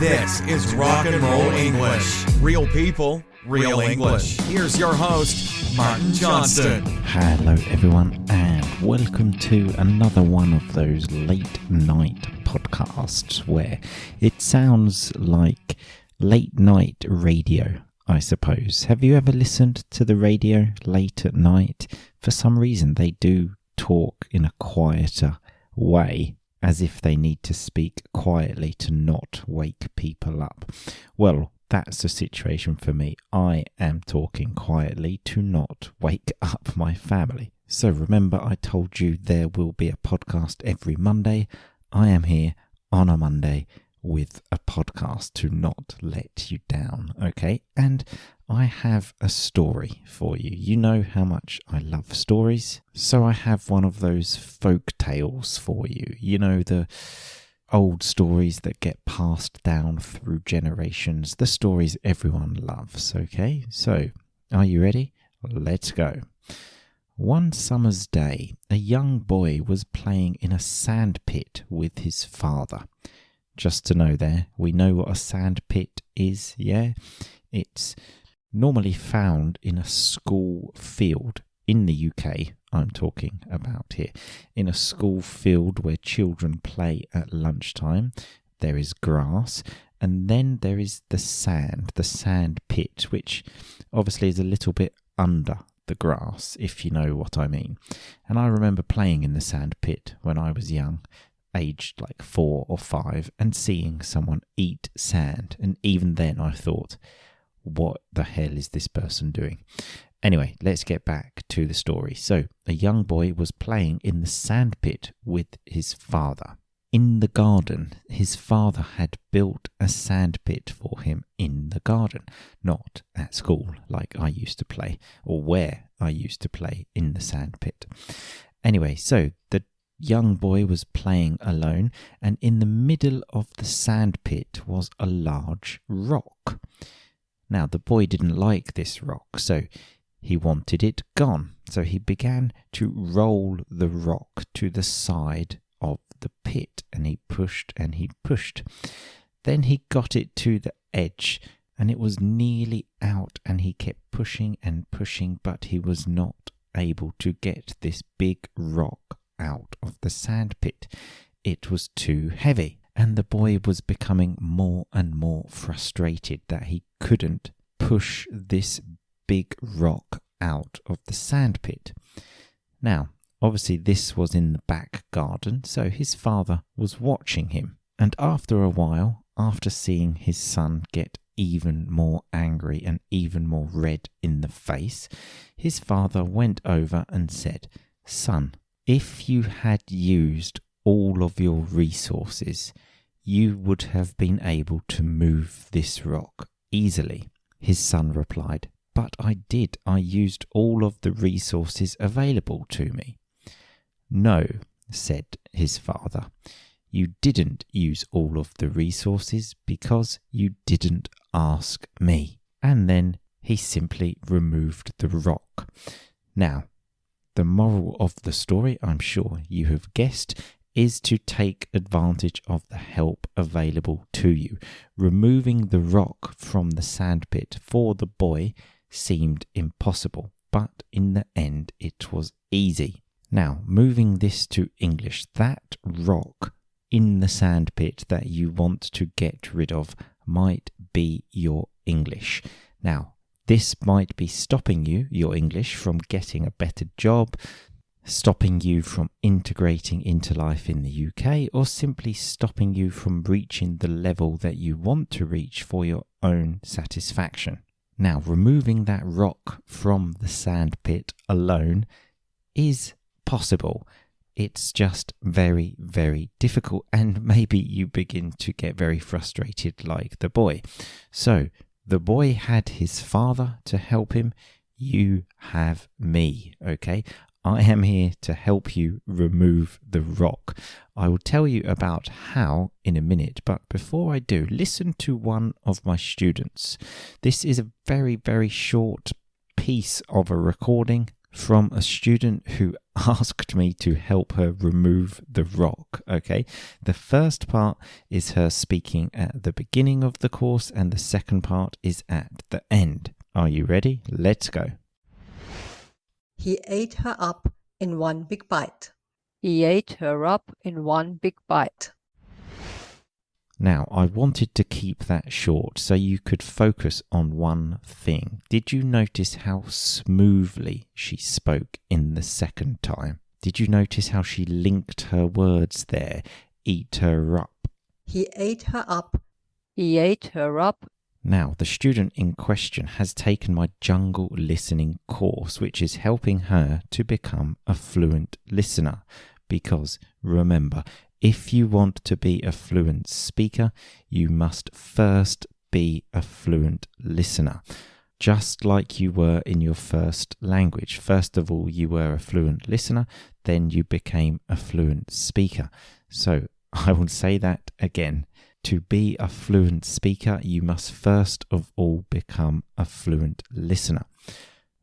This is Rock and Roll English. Real people, real English. Here's your host, Martin Johnston. Hello everyone and welcome to another one of those late night podcasts where it sounds like late night radio, I suppose. Have you ever listened to the radio late at night? For some reason they do talk in a quieter way, as if they need to speak quietly to not wake people up. Well, that's the situation for me. I am talking quietly to not wake up my family. So remember, I told you there will be a podcast every Monday. I am here on a Monday with a podcast to not let you down, okay? And I have a story for you. You know how much I love stories. So I have one of those folk tales for you. You know, the old stories that get passed down through generations. The stories everyone loves, okay? So, are you ready? Let's go. One summer's day, a young boy was playing in a sandpit with his father. Just to know there, we know what a sandpit is, yeah? It's normally found in a school field in the UK, I'm talking about here. In a school field where children play at lunchtime, there is grass, and then there is the sand pit, which obviously is a little bit under the grass, if you know what I mean. And I remember playing in the sand pit when I was young, aged like 4 or 5, and seeing someone eat sand. And even then I thought, what the hell is this person doing? Anyway, let's get back to the story. So, a young boy was playing in the sandpit with his father. In the garden, his father had built a sandpit for him in the garden, not at school like I used to play, or where I used to play in the sandpit. Anyway, so the young boy was playing alone, and in the middle of the sandpit was a large rock. Now, the boy didn't like this rock, so he wanted it gone. So he began to roll the rock to the side of the pit, and he pushed and he pushed. Then he got it to the edge, and it was nearly out, and he kept pushing and pushing, but he was not able to get this big rock out of the sandpit. It was too heavy, and the boy was becoming more and more frustrated that he couldn't push this big rock out of the sandpit. Now, obviously this was in the back garden, so his father was watching him. And after a while, after seeing his son get even more angry and even more red in the face, his father went over and said, "Son, if you had used all of your resources, you would have been able to move this rock easily." His son replied, "But I did. I used all of the resources available to me." "No," said his father, "you didn't use all of the resources because you didn't ask me." And then he simply removed the rock. Now, the moral of the story, I'm sure you have guessed, is to take advantage of the help available to you. Removing the rock from the sandpit for the boy seemed impossible, but in the end it was easy. Now, moving this to English, that rock in the sandpit that you want to get rid of might be your English. Now, this might be stopping you, your English, from getting a better job, stopping you from integrating into life in the UK, or simply stopping you from reaching the level that you want to reach for your own satisfaction. Now, removing that rock from the sandpit alone is possible. It's just very, very difficult, and maybe you begin to get very frustrated like the boy. So, the boy had his father to help him. You have me, okay? I am here to help you remove the rock. I will tell you about how in a minute, but before I do, listen to one of my students. This is a very, very short piece of a recording from a student who asked me to help her remove the rock, okay? The first part is her speaking at the beginning of the course, and the second part is at the end. Are you ready? Let's go. He ate her up in one big bite. He ate her up in one big bite. Now, I wanted to keep that short so you could focus on one thing. Did you notice how smoothly she spoke in the second time? Did you notice how she linked her words there? Eat her up. He ate her up. He ate her up. Now, the student in question has taken my jungle listening course, which is helping her to become a fluent listener. Because remember, if you want to be a fluent speaker, you must first be a fluent listener. Just like you were in your first language. First of all, you were a fluent listener, then you became a fluent speaker. So I will say that again. To be a fluent speaker, you must first of all become a fluent listener.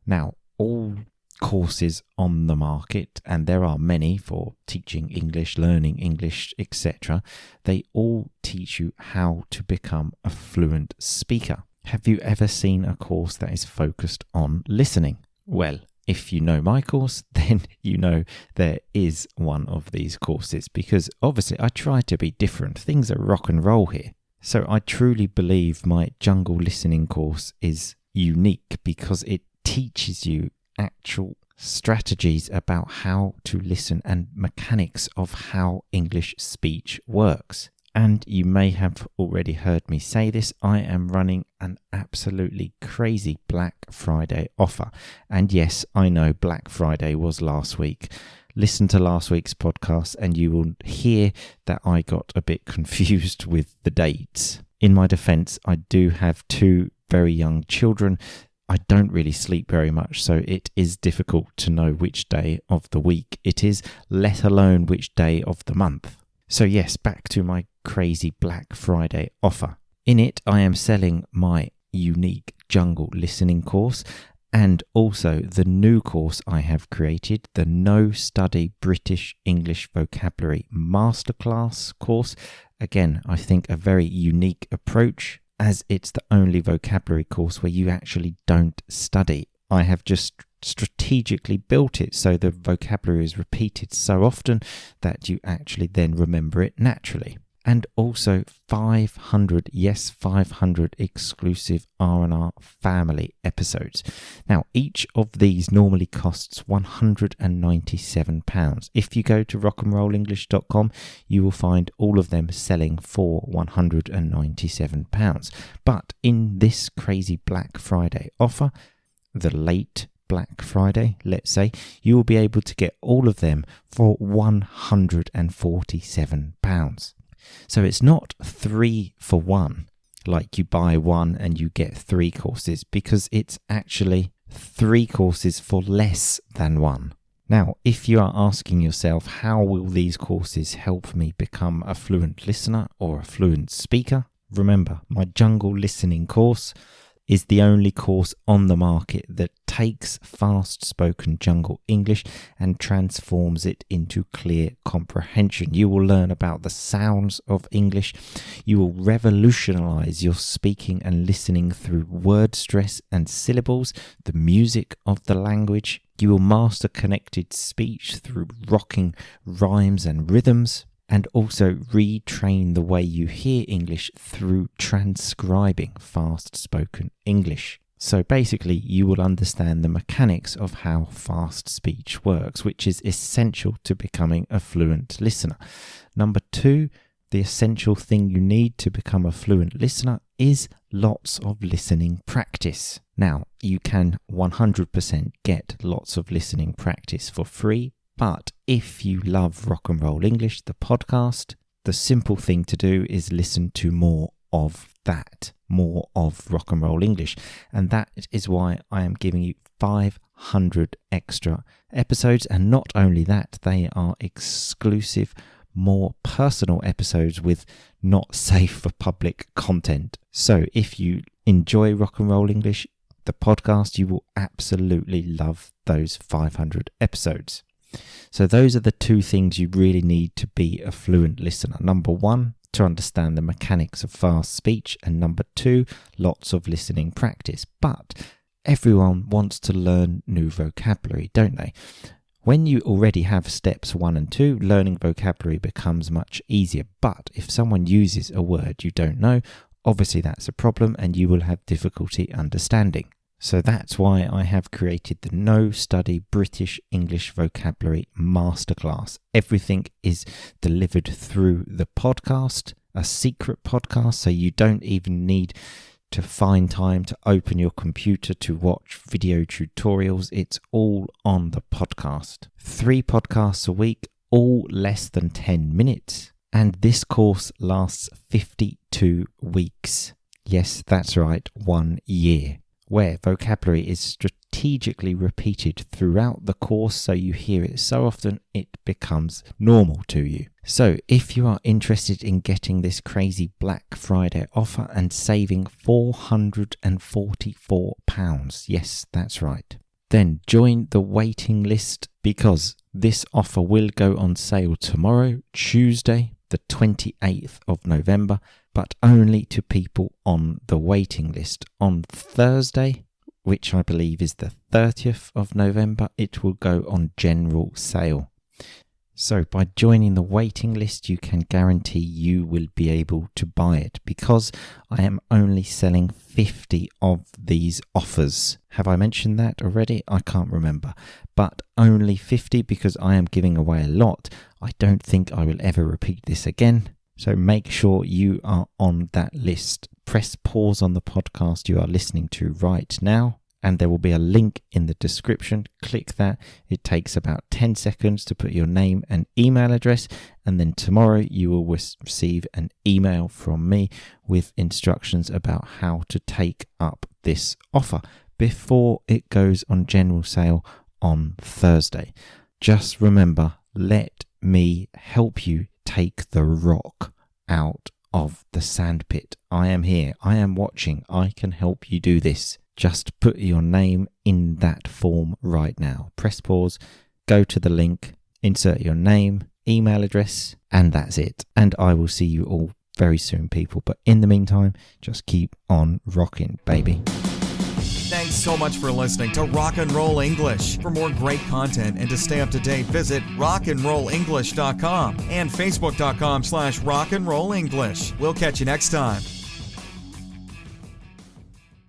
Now, all courses on the market, and there are many for teaching English, learning English, etc., they all teach you how to become a fluent speaker. Have you ever seen a course that is focused on listening? Well, if you know my course, then you know there is one of these courses, because obviously I try to be different. Things are rock and roll here. So I truly believe my jungle listening course is unique because it teaches you actual strategies about how to listen and mechanics of how English speech works. And you may have already heard me say this, I am running an absolutely crazy Black Friday offer. And yes, I know Black Friday was last week. Listen to last week's podcast and you will hear that I got a bit confused with the dates. In my defense, I do have 2 very young children. I don't really sleep very much, so it is difficult to know which day of the week it is, let alone which day of the month. So yes, back to my crazy Black Friday offer. In it, I am selling my unique jungle listening course and also the new course I have created, the No Study British English Vocabulary Masterclass course. Again, I think a very unique approach, as it's the only vocabulary course where you actually don't study. I have just strategically built it so the vocabulary is repeated so often that you actually then remember it naturally. And also 500 exclusive R&R family episodes. Now, each of these normally costs £197. If you go to rockandrollenglish.com, you will find all of them selling for £197. But in this crazy Black Friday offer, the late Black Friday, let's say, you will be able to get all of them for £147. So it's not 3 for 1, like you buy one and you get 3 courses, because it's actually 3 courses for less than 1. Now, if you are asking yourself, how will these courses help me become a fluent listener or a fluent speaker? Remember, my jungle listening course is the only course on the market that takes fast-spoken jungle English and transforms it into clear comprehension. You will learn about the sounds of English. You will revolutionize your speaking and listening through word stress and syllables, the music of the language. You will master connected speech through rocking rhymes and rhythms, and also retrain the way you hear English through transcribing fast-spoken English. So basically, you will understand the mechanics of how fast speech works, which is essential to becoming a fluent listener. Number 2, the essential thing you need to become a fluent listener is lots of listening practice. Now, you can 100% get lots of listening practice for free. But if you love Rock and Roll English, the podcast, the simple thing to do is listen to more of that, more of Rock and Roll English. And that is why I am giving you 500 extra episodes. And not only that, they are exclusive, more personal episodes with not safe for public content. So if you enjoy Rock and Roll English, the podcast, you will absolutely love those 500 episodes. So those are the two things you really need to be a fluent listener. Number one, to understand the mechanics of fast speech, and number two, lots of listening practice. But everyone wants to learn new vocabulary, don't they? When you already have steps 1 and 2, learning vocabulary becomes much easier. But if someone uses a word you don't know, obviously that's a problem and you will have difficulty understanding. So that's why I have created the No Study British English Vocabulary Masterclass. Everything is delivered through the podcast, a secret podcast, so you don't even need to find time to open your computer to watch video tutorials. It's all on the podcast. 3 podcasts a week, all less than 10 minutes. And this course lasts 52 weeks. Yes, that's right, 1 year. Where vocabulary is strategically repeated throughout the course, so you hear it so often it becomes normal to you. So if you are interested in getting this crazy Black Friday offer and saving £444, yes, that's right, then join the waiting list, because this offer will go on sale tomorrow, Tuesday, the 28th of November, but only to people on the waiting list. On Thursday, which I believe is the 30th of November, it will go on general sale. So by joining the waiting list, you can guarantee you will be able to buy it, because I am only selling 50 of these offers. Have I mentioned that already? I can't remember. But only 50, because I am giving away a lot. I don't think I will ever repeat this again. So make sure you are on that list. Press pause on the podcast you are listening to right now, and there will be a link in the description. Click that. It takes about 10 seconds to put your name and email address, and then tomorrow you will receive an email from me with instructions about how to take up this offer before it goes on general sale on Thursday. Just remember, let me help you take the rock out of the sandpit. I am here. I am watching. I can help you do this. Just put your name in that form right now. Press pause, go to the link, insert your name, email address, and that's it. And I will see you all very soon, people. But in the meantime, just keep on rocking, baby. Thanks so much for listening to Rock and Roll English. For more great content and to stay up to date, visit rockandrollenglish.com and facebook.com/rockandrollenglish. We'll catch you next time.